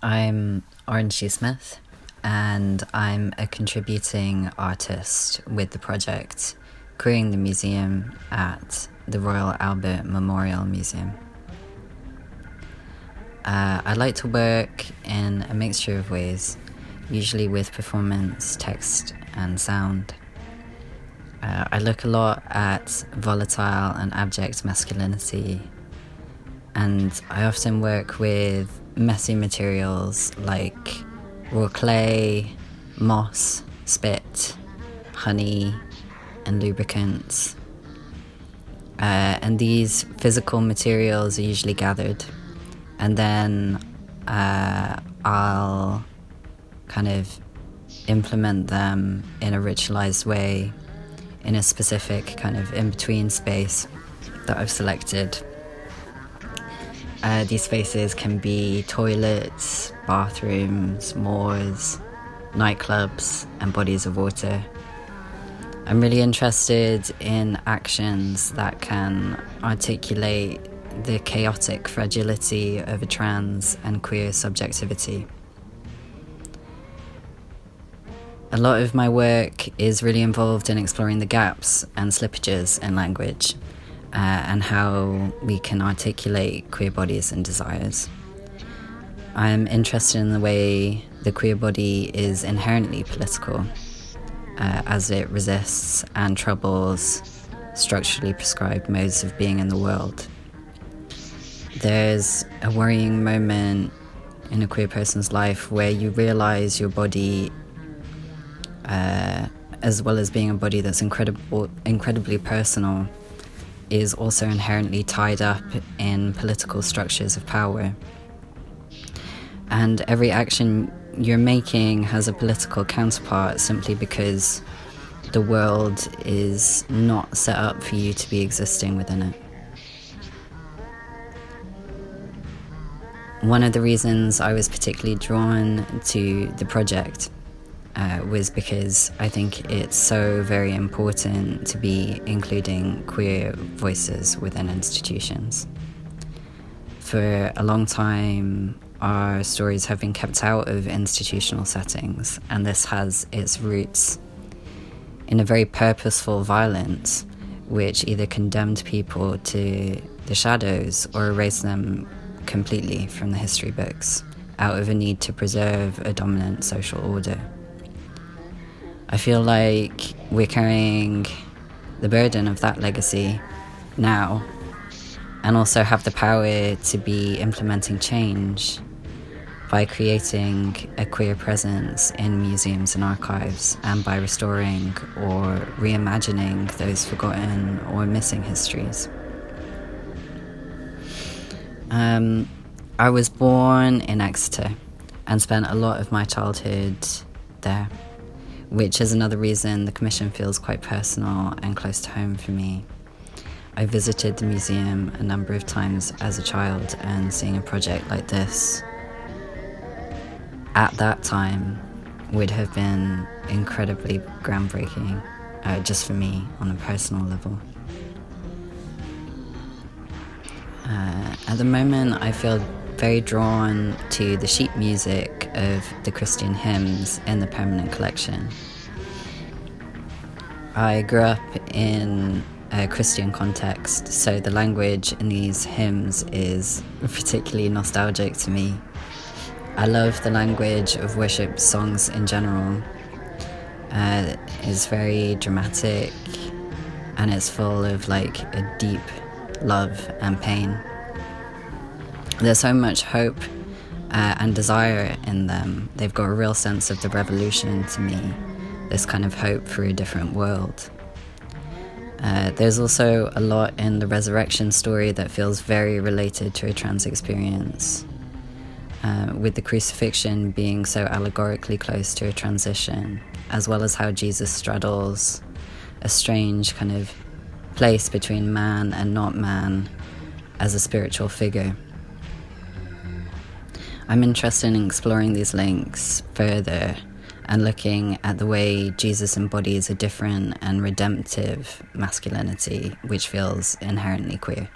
I'm Oren Shoesmith, and I'm a contributing artist with the project Queering the Museum at the Royal Albert Memorial Museum. I like to work in a mixture of ways, usually with performance, text, and sound. I look a lot at volatile and abject masculinity, and I often work with messy materials like raw clay, moss, spit, honey, and lubricants. And these physical materials are usually gathered, and then I'll kind of implement them in a ritualized way in a specific kind of in-between space that I've selected. These spaces can be toilets, bathrooms, moors, nightclubs, and bodies of water. I'm really interested in actions that can articulate the chaotic fragility of a trans and queer subjectivity. A lot of my work is really involved in exploring the gaps and slippages in language, and how we can articulate queer bodies and desires. I'm interested in the way the queer body is inherently political, as it resists and troubles structurally prescribed modes of being in the world. There's a worrying moment in a queer person's life where you realize your body, as well as being a body that's incredibly personal, is also inherently tied up in political structures of power. And every action you're making has a political counterpart simply because the world is not set up for you to be existing within it. One of the reasons I was particularly drawn to the project was because I think it's so very important to be including queer voices within institutions. For a long time, our stories have been kept out of institutional settings, and this has its roots in a very purposeful violence which either condemned people to the shadows or erased them completely from the history books out of a need to preserve a dominant social order. I feel like we're carrying the burden of that legacy now, and also have the power to be implementing change by creating a queer presence in museums and archives, and by restoring or reimagining those forgotten or missing histories. I was born in Exeter and spent a lot of my childhood there, which is another reason the commission feels quite personal and close to home for me. I visited the museum a number of times as a child, and seeing a project like this at that time would have been incredibly groundbreaking, just for me on a personal level. At the moment, I feel very drawn to the sheet music of the Christian hymns in the permanent collection. I grew up in a Christian context, so the language in these hymns is particularly nostalgic to me. I love the language of worship songs in general. It's very dramatic, and it's full of like a deep love and pain. There's so much hope and desire in them. They've got a real sense of the revolution to me, this kind of hope for a different world. There's also a lot in the resurrection story that feels very related to a trans experience, with the crucifixion being so allegorically close to a transition, as well as how Jesus straddles a strange kind of place between man and not man as a spiritual figure. I'm interested in exploring these links further and looking at the way Jesus embodies a different and redemptive masculinity which feels inherently queer.